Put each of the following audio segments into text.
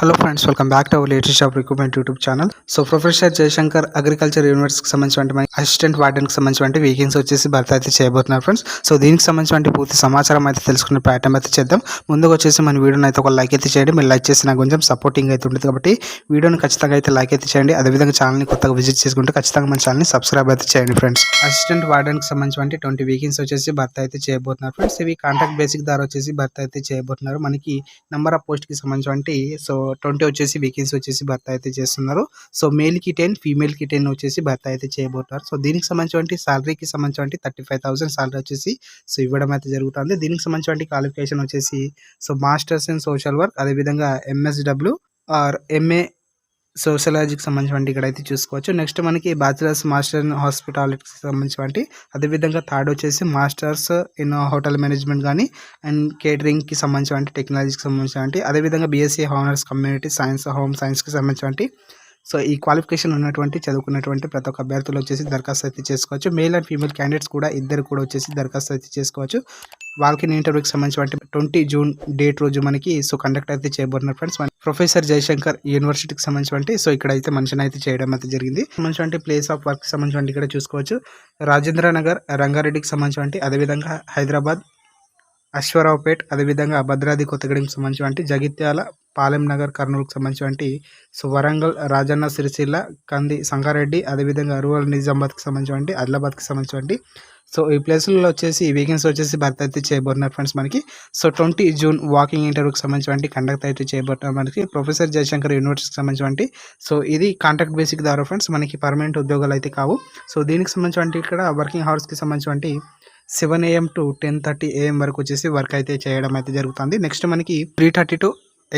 Hello friends, welcome back to our latest job recruitment YouTube channel. So professor Jayashankar agriculture యూనివర్సిటీకి సంబంధించిన assistant వార్డెన్కి సంబంధించిన vacancy వచ్చేసి భర్తీ అయితే చేయబోతున్నారు ఫ్రెండ్స్. సో దీనికి సంబంధించిన పూర్తి సమాచారం అయితే తెలుసుకునే ప్రయత్నం అయితే చేద్దాం. ముందుగా వచ్చేసి మన వీడియోని అయితే ఒక లైక్ అయితే చేయండి. మీరు లైక్ చేసి నాకు కొంచెం సపోర్టింగ్ అయితే ఉంటుంది కాబట్టి వీడియోని ఖచ్చితంగా అయితే లైక్ అయితే చేయండి. అదేవిధంగా ఛానల్ని కొత్తగా విజిట్ చేసుకుంటే ఖచ్చితంగా మన ఛానల్ని సబ్స్క్రైబ్ అయితే చేయండి ఫ్రెండ్స్. అసిస్టెంట్ వార్డెన్కి సంబంధించిన 20 వేకెన్సీ వచ్చేసి భర్తీ అయితే చేయబోతున్నారు ఫ్రెండ్స్. ఇవి కాంట్రాక్ట్ బేసిక్ ద్వారా వచ్చేసి భర్తీ అయితే చేయబోతున్నారు. మనకి నెంబర్ ఆఫ్ పోస్ట్కి సంబంధించి సో 20 వచ్చేసి వేకెన్సీ వచ్చేసి భర్తీ అయితే చేస్తున్నారు. సో మేల్కి 10, ఫీమేల్కి 10 వచ్చేసి భర్తీ అయితే చేయబోతున్నారు. సో దీనికి సంబంధించి సాలరీకి సంబంధించి 35,000 సాలరీ వచ్చేసి సో ఇవ్వడం అయితే జరుగుతుంది. దీనికి సంబంధించి క్వాలిఫికేషన్ వచ్చేసి so masters in social work, అదేవిధంగా MSW ఆర్ MA సోషలాజీకి సంబంధించి ఇక్కడైతే చూసుకోవచ్చు. నెక్స్ట్ మనకి బ్యాచిలర్స్ మాస్టర్ ఇన్ హాస్పిటాలిటీకి సంబంధించి, అదేవిధంగా థర్డ్ వచ్చేసి మాస్టర్స్ ఇన్ హోటల్ మేనేజ్మెంట్ కానీ అండ్ కేటరింగ్కి సంబంధించి టెక్నాలజీకి సంబంధించి, అదేవిధంగా BSc honours community science home సైన్స్కి సంబంధించి సో ఈ క్వాలిఫికేషన్ ఉన్నటువంటి చదువుకున్నటువంటి ప్రతి ఒక్క అభ్యర్థులు వచ్చేసి దరఖాస్తు అయితే చేసుకోవచ్చు. మేల్ అండ్ ఫీమేల్ క్యాండిడేట్స్ కూడా ఇద్దరు కూడా వచ్చేసి దరఖాస్తు అయితే చేసుకోవచ్చు. వాళ్ళకి ఇంటర్వ్యూకి సంబంధించి 20 జూన్ డేట్ రోజు మనకి సో కండక్ట్ అయితే చేయబోతున్నారు ఫ్రెండ్స్. ప్రొఫెసర్ జయశంకర్ యూనివర్సిటీకి సంబంధించి సో ఇక్కడైతే మెన్షన్ అయితే చేయడం అయితే జరిగింది. సంబంధించి ప్లేస్ ఆఫ్ వర్క్ సంబంధించి ఇక్కడ చూసుకోవచ్చు. రాజేంద్ర నగర్ రంగారెడ్డికి సంబంధించి, అదేవిధంగా హైదరాబాద్ అశ్వరావుపేట్, అదేవిధంగా భద్రాద్రి కొత్తగూడెంకి సంబంధించి, జగిత్యాల పాలెం నగర్ కర్నూలుకి సంబంధించి, సో వరంగల్ రాజన్న సిరిసిల్ల కంది సంగారెడ్డి, అదేవిధంగా రూరల్ నిజామాబాద్కి సంబంధించి, ఆదిలాబాద్కి సంబంధించి సో ఈ ప్లేసులలో వచ్చేసి వేకెన్సీ వచ్చేసి భర్తీ అయితే చేయబోతున్నారు ఫ్రెండ్స్ మనకి. సో 20 జూన్ వాకింగ్ ఇంటర్వ్యూకి సంబంధించి కండక్ట్ అయితే చేయబోతున్నారు మనకి ప్రొఫెసర్ జయశంకర్ యూనివర్సిటీకి సంబంధించి. సో ఇది కాంట్రాక్ట్ బేసిక్ ద్వారా ఫ్రెండ్స్, మనకి పర్మనెంట్ ఉద్యోగాలు అయితే కావు. సో దీనికి సంబంధించి ఇక్కడ వర్కింగ్ అవర్స్కి సంబంధించి 7 AM to 10:30 AM వరకు వచ్చేసి వర్క్ అయితే చేయడం అయితే జరుగుతుంది. నెక్స్ట్ మనకి 3:30 to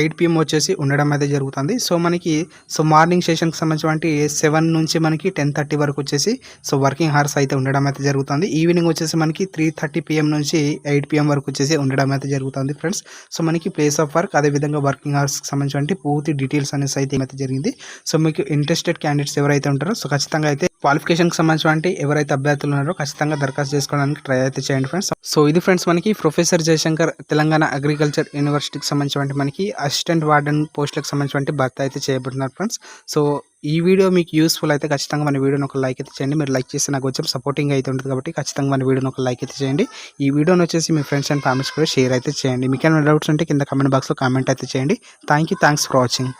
8 PM వచ్చేసి ఉండడం అయితే జరుగుతుంది. సో మనకి సో మార్నింగ్ సెషన్కి సంబంధించి 7 నుంచి మనకి 10:30 వరకు వచ్చేసి సో వర్కింగ్ అవర్స్ అయితే ఉండడం అయితే జరుగుతుంది. ఈవినింగ్ వచ్చేసి మనకి 3:30 PM నుంచి 8 PM వరకు వచ్చేసి ఉండడం అయితే జరుగుతుంది ఫ్రెండ్స్. సో మనకి ప్లేస్ ఆఫ్ వర్క్, అదేవిధంగా వర్కింగ్ అవర్స్కి సంబంధించి పూర్తి డీటెయిల్స్ అనేసి అయితే జరిగింది. సో మీకు ఇంట్రెస్టెడ్ క్యాండిడేట్స్ ఎవరైతే ఉంటారో సో ఖచ్చితంగా అయితే క్వాలిఫికేషన్కి సంబంధించి ఎవరైతే అభ్యర్థులు ఉన్నారో ఖచ్చితంగా దరఖాస్తు చేసుకోవడానికి ట్రై అయితే చేయండి ఫ్రెండ్స్. సో ఇది ఫ్రెండ్స్ మనకి ప్రొఫెసర్ జయశంకర్ తెలంగాణ అగ్రికల్చర్ యూనివర్సిటీకి సంబంధించి మనకి అసిస్టెంట్ వార్డెన్ పోస్టులకు సంబంధించి భర్తీ అయితే చేయబడుతున్నారు ఫ్రెండ్స్. సో ఈ వీడియో మీకు యూస్ఫుల్ అయితే ఖచ్చితంగా మన వీడియోని ఒక లైక్ అయితే చేయండి. మీరు లైక్ చేస్తే నాకు కొంచెం సపోర్టింగ్ అయితే ఉంటుంది కాబట్టి ఖచ్చితంగా మన వీడియోని ఒక లైక్ అయితే చేయండి. ఈ వీడియోని వచ్చేసి మీ ఫ్రెండ్స్ అండ్ ఫ్యామిలీస్ కూడా షేర్ అయితే చేయండి. మీకు ఏమైనా డౌట్స్ ఉంటే కింద కామెంట్ బాక్స్లో కామెంట్ అయితే చేయండి. Thanks for watching.